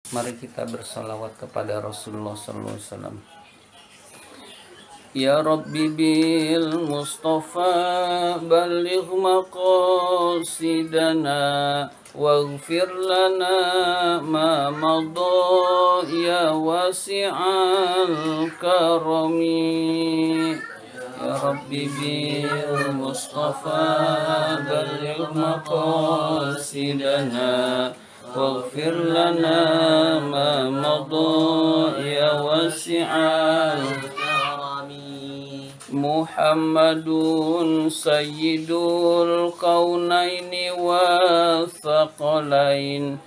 Mari kita bersalawat kepada Rasulullah SAW. Ya Rabbi bil Mustafa balligh maqasidana waghfir lana ma madha ya wasi'al karami. Ya Rabbi bil Mustafa balligh maqasidana waghfir lana ma madha ya wasi'al Muhammadun sayyidul kaunaini wa thaqalaini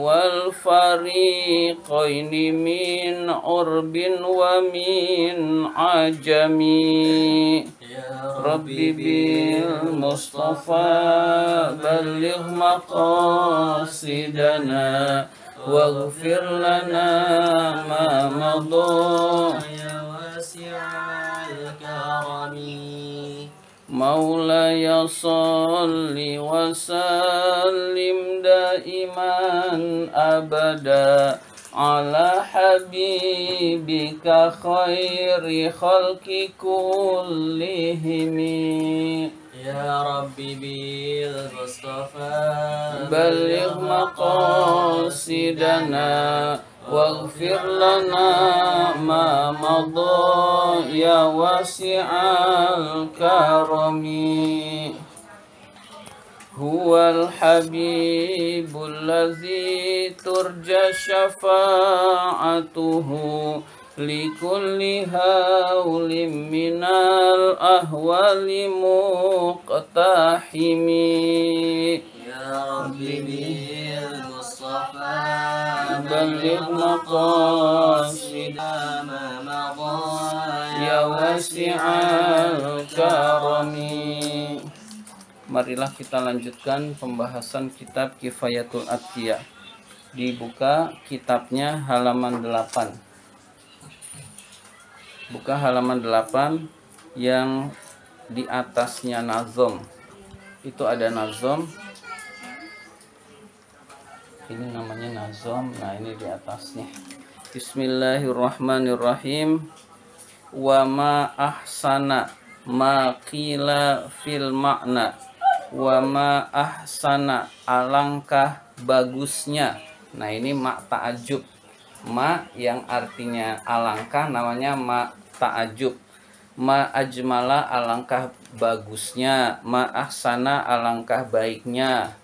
wal fariqaini min urbin wa min ajami. Rabbi bil Mustafa balligh maqasidana waghfir lana ma madha Maulaya salli wa sallim daiman abada ala habibika khairi khalqi kullihim. Ya Rabbi bil Mustafa balligh maqasidana waghfir lana ma madha ya wasi'al karami. Huwal habibul ladzi turja syafa'atuhu likulli hawlim minal ahwali muqtahimi. Ya Rabbi bil Mustafa balligh maqasidana ma madha ya wasi'al karami. Marilah kita lanjutkan pembahasan kitab Kifayatul Atqiya. Dibuka kitabnya halaman 8. Buka halaman 8 yang di atasnya nazom. Itu ada nazom. Ini namanya nazom. Nah, ini di atasnya. Bismillahirrahmanirrahim. Wa ma ahsana ma qila fil makna. Wa ma ahsana, alangkah bagusnya. Nah, ini ma ta'ajub. Ma yang artinya alangkah namanya ma ta'ajub. Ma ajmala, alangkah bagusnya. Ma ahsana, alangkah baiknya.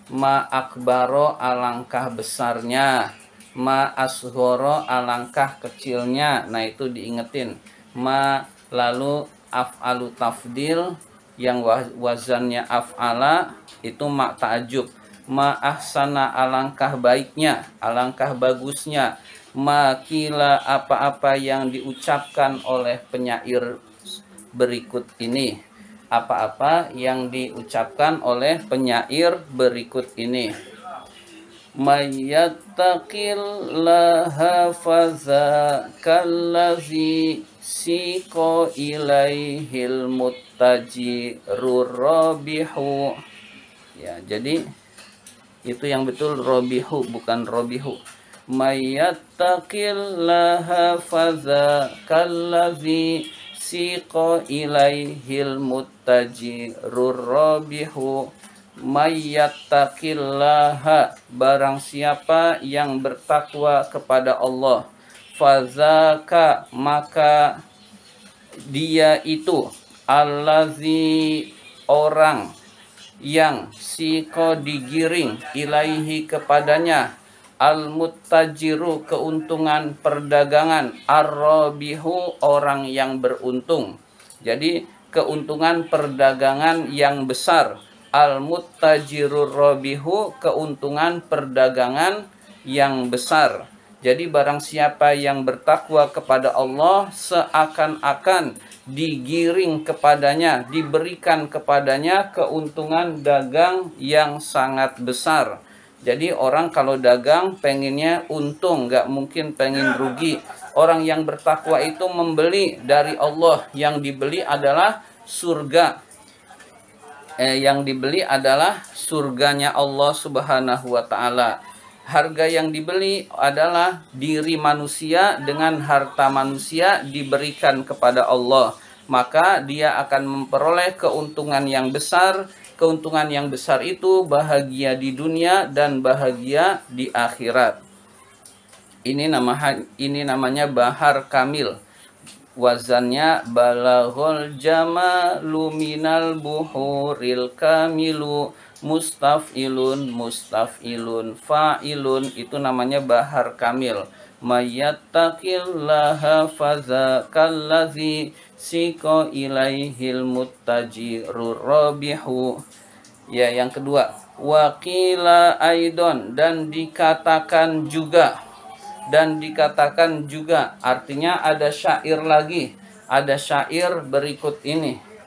Ma akbaro, alangkah besarnya. Ma ashoro, alangkah kecilnya. Nah, itu diingetin. Ma lalu af'alu tafdil yang wazannya af'ala itu ma ta'ajub. Ma ahsana, alangkah baiknya, alangkah bagusnya. Ma kila, apa-apa yang diucapkan oleh penyair berikut ini. Apa-apa yang diucapkan oleh penyair berikut ini. Mayyattaqillaha fazakallazi siko ilaihil muttajirur robihu. Ya, jadi itu yang betul robihu, bukan robihu. Mayyattaqillaha fazakallazi siko ilaihil muttajirur robihu. Mayyattaqillaha, barang siapa yang bertakwa kepada Allah, fazaka, maka dia itu, allazi, orang yang siko digiring, ilaihi kepadanya, al-muttajiru, keuntungan perdagangan, ar-rabihu, orang yang beruntung. Jadi keuntungan perdagangan yang besar. Al-muttajirur rabihu, keuntungan perdagangan yang besar. Jadi barang siapa yang bertakwa kepada Allah, seakan-akan digiring kepadanya, diberikan kepadanya keuntungan dagang yang sangat besar. Jadi orang kalau dagang pengennya untung, nggak mungkin pengen rugi. Orang yang bertakwa itu membeli dari Allah, yang dibeli adalah surga. Yang dibeli adalah surganya Allah Subhanahu wa taala. Harga yang dibeli adalah diri manusia dengan harta manusia diberikan kepada Allah. Maka dia akan memperoleh keuntungan yang besar. Keuntungan yang besar itu bahagia di dunia dan bahagia di akhirat. Ini namanya bahar kamil. Wazannya balaghul jamalu minal buhuril kamilu. Mustafilun, mustafilun, fa'ilun, itu namanya bahar kamil. Mayyattaqillaha fazakallazi siko ilaihil muttajirur rabihu. Ya, yang kedua, waqila aidon, dan dikatakan juga. Dan dikatakan juga, artinya ada syair lagi. Ada syair berikut ini.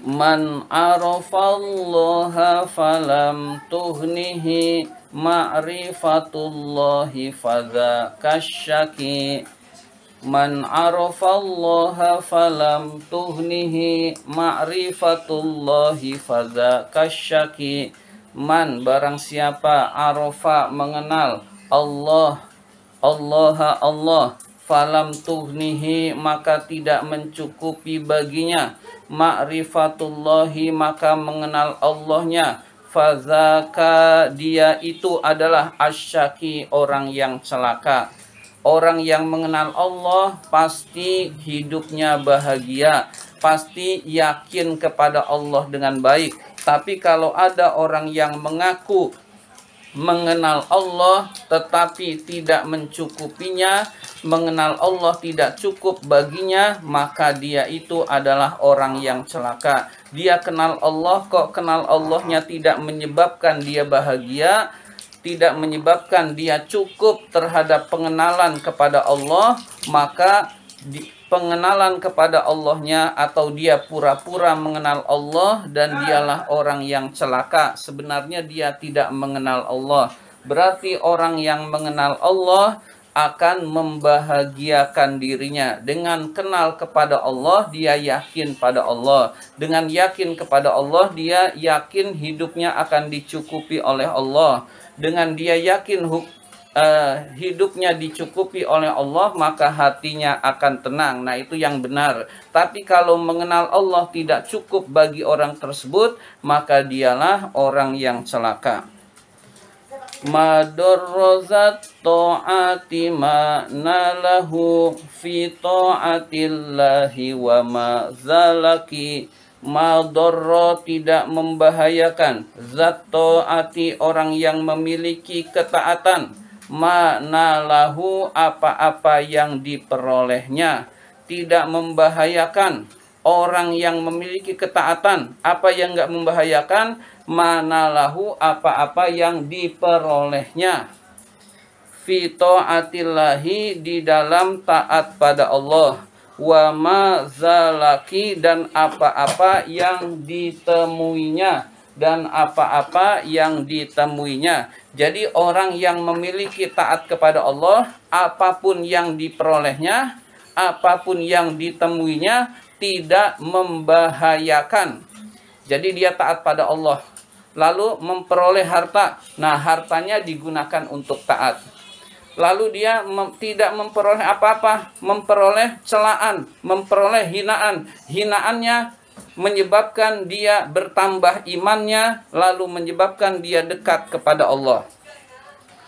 Man arafallaha falam tuhnihi ma'rifatullahi fadzakasyaki. Man arafallaha falam tuhnihi ma'rifatullahi fadzakasyaki. Man, barang siapa, arafa, mengenal Allah, Allah, falam tuhnihi, maka tidak mencukupi baginya, ma'rifatullahi, maka mengenal Allahnya, fadzaka, dia itu adalah asyaki, orang yang celaka. Orang yang mengenal Allah pasti hidupnya bahagia, pasti yakin kepada Allah dengan baik. Tapi kalau ada orang yang mengaku mengenal Allah tetapi tidak mencukupinya, mengenal Allah tidak cukup baginya, maka dia itu adalah orang yang celaka. Dia kenal Allah, kok kenal Allahnya tidak menyebabkan dia bahagia, tidak menyebabkan dia cukup terhadap pengenalan kepada Allah, maka pengenalan kepada Allahnya, atau dia pura-pura mengenal Allah dan dialah orang yang celaka. Sebenarnya dia tidak mengenal Allah. Berarti orang yang mengenal Allah akan membahagiakan dirinya. Dengan kenal kepada Allah, dia yakin pada Allah. Dengan yakin kepada Allah, dia yakin hidupnya akan dicukupi oleh Allah. Dengan dia yakin hidupnya dicukupi oleh Allah, maka hatinya akan tenang. Nah, itu yang benar. Tapi kalau mengenal Allah tidak cukup bagi orang tersebut, maka dialah orang yang celaka. Madarrazat ta'ati ma nalahu fi ta'atillahi wa ma zalaki. Madarra, tidak membahayakan, zat ta'ati, orang yang memiliki ketaatan, mana lahu, apa-apa yang diperolehnya. Tidak membahayakan orang yang memiliki ketaatan. Apa yang enggak membahayakan? Mana lahu, apa-apa yang diperolehnya. Fi ta'atillahi, di dalam taat pada Allah. Wa ma zalaki, dan apa-apa yang ditemuinya. Dan apa-apa yang ditemuinya. Jadi orang yang memiliki taat kepada Allah, apapun yang diperolehnya, apapun yang ditemuinya, tidak membahayakan. Jadi dia taat pada Allah, lalu memperoleh harta. Nah, hartanya digunakan untuk taat. Lalu dia tidak memperoleh apa-apa, memperoleh celaan, memperoleh hinaan. Hinaannya menyebabkan dia bertambah imannya, lalu menyebabkan dia dekat kepada Allah.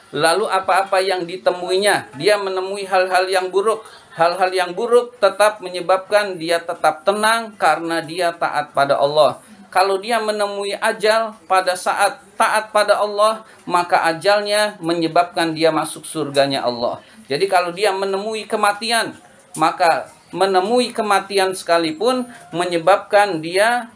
Lalu apa-apa yang ditemuinya, dia menemui hal-hal yang buruk. Hal-hal yang buruk tetap menyebabkan dia tetap tenang karena dia taat pada Allah. Kalau dia menemui ajal pada saat taat pada Allah, maka ajalnya menyebabkan dia masuk surganya Allah. Jadi kalau dia menemui kematian, maka menemui kematian sekalipun menyebabkan dia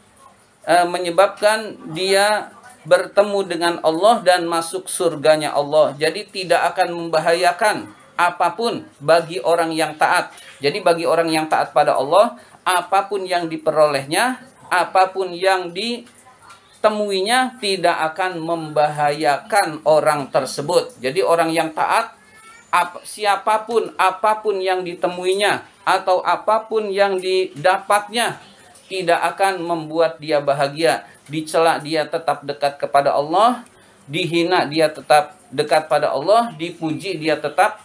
bertemu dengan Allah dan masuk surganya Allah. Jadi tidak akan membahayakan apapun bagi orang yang taat. Jadi bagi orang yang taat pada Allah, apapun yang diperolehnya, apapun yang ditemuinya, tidak akan membahayakan orang tersebut. Jadi orang yang taat, siapapun, apapun yang ditemuinya atau apapun yang didapatnya, tidak akan membuat dia bahagia. Dicela dia tetap dekat kepada Allah, dihina dia tetap dekat pada Allah, dipuji dia tetap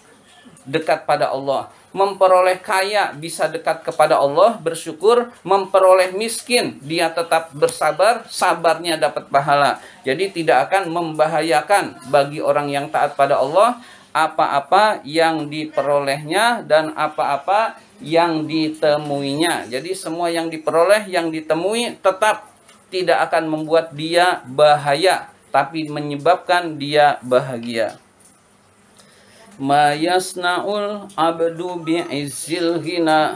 dekat pada Allah. Memperoleh kaya bisa dekat kepada Allah, bersyukur. Memperoleh miskin dia tetap bersabar, sabarnya dapat pahala. Jadi tidak akan membahayakan bagi orang yang taat pada Allah apa-apa yang diperolehnya dan apa-apa yang ditemuinya. Jadi semua yang diperoleh, yang ditemui tetap tidak akan membuat dia bahaya, tapi menyebabkan dia bahagia. Ma yasna'ul abdu bi'izzil ghina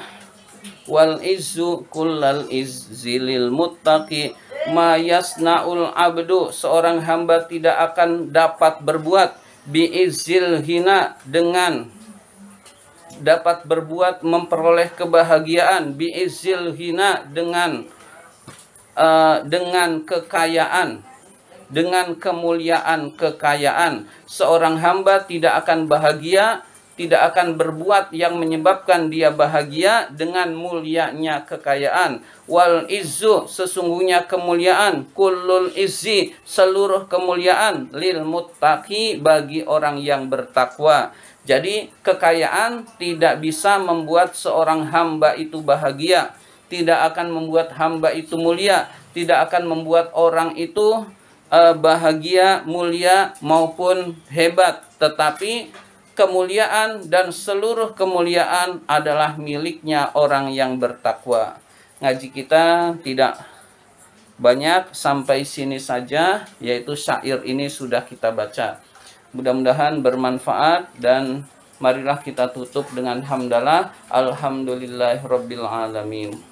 wal izzu kullal izzilil muttaqi. Ma yasna'ul abdu, seorang hamba tidak akan dapat berbuat, bi'izzil ghina, dengan dapat berbuat memperoleh kebahagiaan, bi'izzil ghina, dengan kekayaan, dengan kemuliaan kekayaan. Seorang hamba tidak akan bahagia, tidak akan berbuat yang menyebabkan dia bahagia dengan mulianya kekayaan. Wal izzu, sesungguhnya kemuliaan, kullul izzi, seluruh kemuliaan, lil muttaqi, bagi orang yang bertakwa. Jadi kekayaan tidak bisa membuat seorang hamba itu bahagia, tidak akan membuat hamba itu mulia, tidak akan membuat orang itu bahagia, mulia maupun hebat. Tetapi kemuliaan dan seluruh kemuliaan adalah miliknya orang yang bertakwa. Ngaji kita tidak banyak, sampai sini saja, yaitu syair ini sudah kita baca. Mudah-mudahan bermanfaat, dan marilah kita tutup dengan hamdalah. Alhamdulillahirabbil alamin.